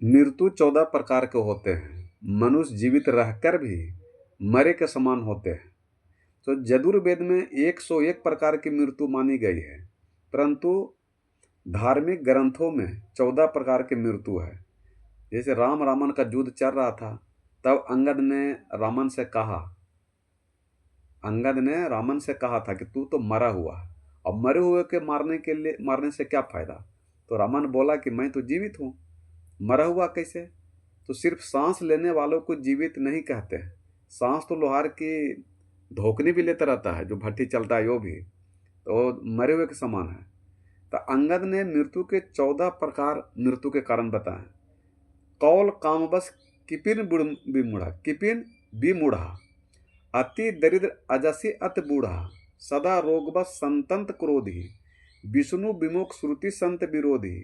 मृत्यु 14 प्रकार के होते हैं। मनुष्य जीवित रहकर भी मरे के समान होते हैं। तो यजुर्वेद में 101 प्रकार की मृत्यु मानी गई है, परंतु धार्मिक ग्रंथों में 14 प्रकार की मृत्यु है। जैसे राम रावण का युद्ध चल रहा था, तब अंगद ने रावण से कहा था कि तू तो मरा हुआ है, अब मरे हुए के मारने से क्या फायदा। तो रावण बोला कि मैं तो जीवित हूँ, मरा हुआ कैसे। तो सिर्फ सांस लेने वालों को जीवित नहीं कहते हैं। सांस तो लोहार की धोखनी भी लेता रहता है, जो भट्टी चलता है वो भी, तो मरे हुए के समान है। तो अंगद ने मृत्यु के 14 प्रकार मृत्यु के कारण बताए। कौल कामबस किपिन विमूढ़ा, किपिन विमूढ़ा, अति दरिद्र अजसी अत बूढ़ा, सदा रोगबस संतंत क्रोधी, विष्णु विमुख श्रुति संत विरोधी,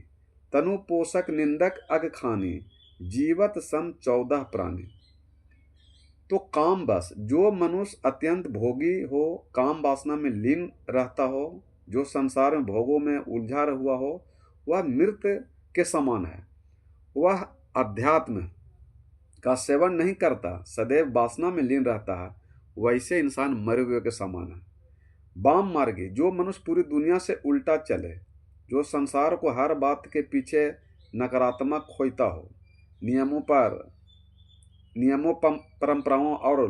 तनु पोषक निंदक अग खानी, जीवत सम 14 प्राणी। तो काम बस, जो मनुष्य अत्यंत भोगी हो, काम वासना में लीन रहता हो, जो संसार में भोगों में उलझा हुआ हो, वह मृत के समान है। वह अध्यात्म का सेवन नहीं करता, सदैव वासना में लीन रहता है, वैसे इंसान मरे हुए के समान है। वाम मार्गी, जो मनुष्य पूरी दुनिया से उल्टा चले, जो संसार को हर बात के पीछे नकारात्मक खोजता हो, नियमों परंपराओं और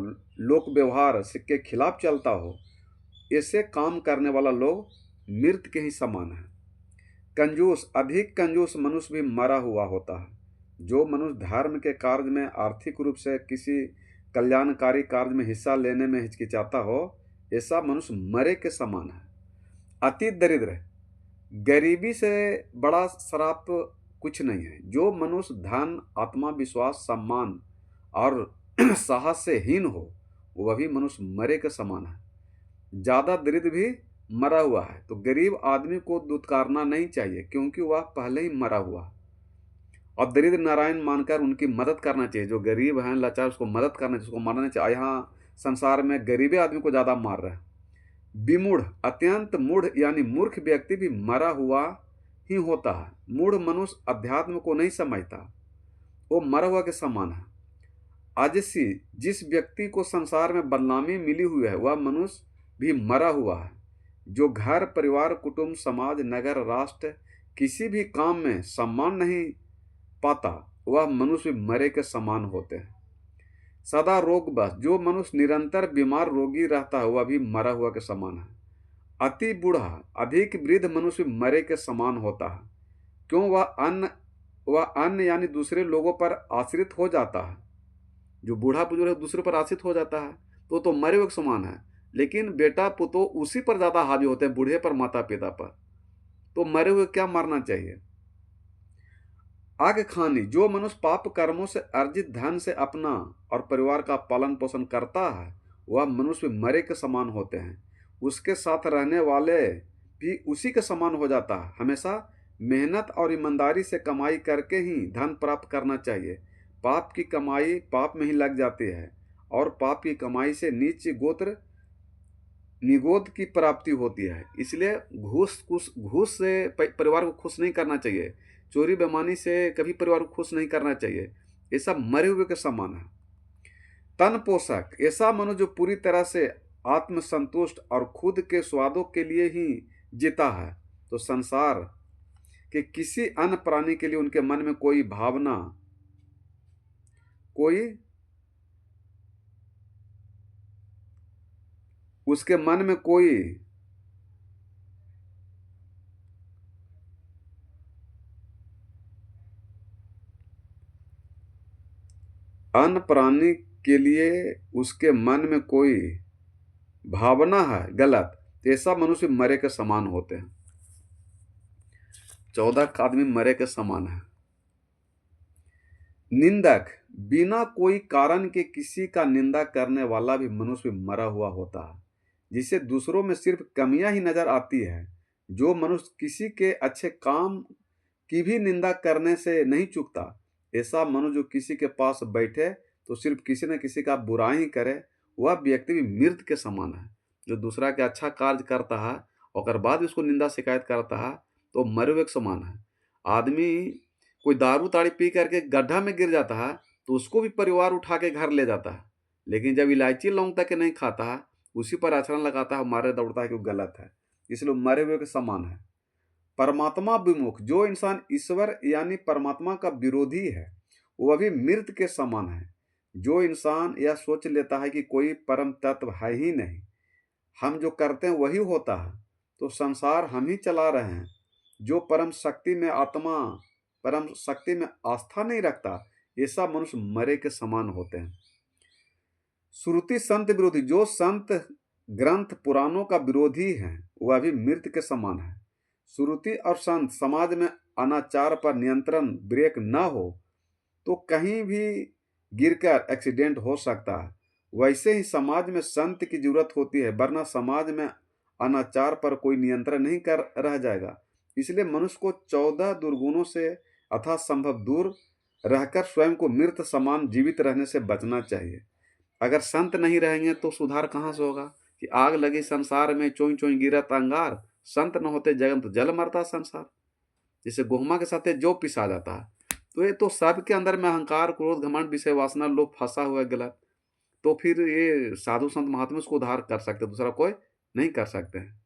लोक व्यवहार के खिलाफ चलता हो, ऐसे काम करने वाला लोग मृत के ही समान है। कंजूस, अधिक कंजूस मनुष्य भी मरा हुआ होता है। जो मनुष्य धर्म के कार्य में आर्थिक रूप से किसी कल्याणकारी कार्य में हिस्सा लेने में हिचकिचाता हो, ऐसा मनुष्य मरे के समान है। अति दरिद्र, गरीबी से बड़ा श्राप कुछ नहीं है। जो मनुष्य धन, आत्मविश्वास, सम्मान और साहस से हीन हो, वह भी मनुष्य मरे के समान है। ज़्यादा दरिद्र भी मरा हुआ है। तो गरीब आदमी को दुत्कारना नहीं चाहिए, क्योंकि वह पहले ही मरा हुआ है, और दरिद्र नारायण मानकर उनकी मदद करना चाहिए। जो गरीब हैं, लाचार, उसको मदद करना चाहिए, उसको मारना चाहिए। यहाँ संसार में गरीबी आदमी को ज़्यादा मार रहे हैं। विमूढ़, अत्यंत मूढ़ यानी मूर्ख व्यक्ति भी मरा हुआ ही होता है। मूढ़ मनुष्य अध्यात्म को नहीं समझता, वो मरा हुआ के समान है। आजसी, जिस व्यक्ति को संसार में बदनामी मिली हुई है, वह मनुष्य भी मरा हुआ है। जो घर, परिवार, कुटुंब, समाज, नगर, राष्ट्र किसी भी काम में सम्मान नहीं पाता, वह मनुष्य भी मरे के समान होते हैं। सदा रोग बस, जो मनुष्य निरंतर बीमार रोगी रहता है, वह भी मरा हुआ के समान है। अति बूढ़ा, अधिक वृद्ध मनुष्य मरे के समान होता है। क्यों, वह अन्य यानी दूसरे लोगों पर आश्रित हो जाता है। जो बूढ़ा बुजुर्ग दूसरे पर आश्रित हो जाता है तो मरे हुए के समान है। लेकिन बेटा पुतो उसी पर ज़्यादा हावी होते हैं, बूढ़े पर, माता पिता पर। तो मरे हुए क्या मारना चाहिए। आग खानी, जो मनुष्य पाप कर्मों से अर्जित धन से अपना और परिवार का पालन पोषण करता है, वह मनुष्य मरे के समान होते हैं। उसके साथ रहने वाले भी उसी के समान हो जाता है। हमेशा मेहनत और ईमानदारी से कमाई करके ही धन प्राप्त करना चाहिए। पाप की कमाई पाप में ही लग जाती है, और पाप की कमाई से नीच गोत्र निगोद की प्राप्ति होती है। इसलिए घूस से परिवार को खुश नहीं करना चाहिए। चोरी बेईमानी से कभी परिवार को खुश नहीं करना चाहिए। ये सब मरे हुए के समान है। तन पोषक, ऐसा मनुष्य जो पूरी तरह से आत्मसंतुष्ट और खुद के स्वादों के लिए ही जीता है, तो संसार के किसी अन्य प्राणी के लिए उनके मन में कोई भावना, उसके मन में कोई अन्य प्राणी के लिए उसके मन में कोई भावना है गलत, तो ऐसा मनुष्य मरे के समान होते हैं। 14 आदमी मरे के समान है। निंदक, बिना कोई कारण के किसी का निंदा करने वाला भी मनुष्य मरा हुआ होता है, जिसे दूसरों में सिर्फ कमियां ही नजर आती है। जो मनुष्य किसी के अच्छे काम की भी निंदा करने से नहीं चूकता, ऐसा मनुष्य जो किसी के पास बैठे तो सिर्फ किसी न किसी का बुराई ही करे, वह व्यक्ति भी मृत के समान है। जो दूसरा के अच्छा कार्य करता है और बाद उसको निंदा शिकायत करता है, तो मरे हुए के समान है। आदमी कोई दारू ताड़ी पी करके गड्ढा में गिर जाता है तो उसको भी परिवार उठा के घर ले जाता है, लेकिन जब इलायची लौंग तक के नहीं खाता है, उसी पर आचरण लगाता है, मारे दौड़ता है कि वो गलत है, इसलिए वो मरे हुए के समान है। परमात्मा विमुख जो इंसान ईश्वर यानी परमात्मा का विरोधी है, वह भी मृत के समान है। जो इंसान यह सोच लेता है कि कोई परम तत्व है ही नहीं, हम जो करते हैं वही होता है, तो संसार हम ही चला रहे हैं। जो परम शक्ति में आस्था नहीं रखता, ऐसा मनुष्य मरे के समान होते हैं। श्रुति संत विरोधी जो संत ग्रंथ पुराणों का विरोधी है, वह भी मृत के समान है। श्रुति और संत समाज में अनाचार पर नियंत्रण ब्रेक न हो तो कहीं भी गिरकर एक्सीडेंट हो सकता है। वैसे ही समाज में संत की जरूरत होती है, वरना समाज में अनाचार पर कोई नियंत्रण नहीं कर रह जाएगा। इसलिए मनुष्य को 14 दुर्गुणों से अथा संभव दूर रहकर स्वयं को मृत समान जीवित रहने से बचना चाहिए। अगर संत नहीं रहेंगे तो सुधार कहाँ से होगा कि आग लगी संसार में चोई चोई गिरत अंगार, संत न होते जगन तो जल मरता संसार। जैसे गोहमा के साथ जो पिसा जाता है, तो ये तो सबके अंदर में अहंकार, क्रोध, घमंड, विषय वासना, लोभ फंसा हुआ है गलत। तो फिर ये साधु संत महात्मा उसको उद्धार कर सकते, दूसरा कोई नहीं कर सकते हैं।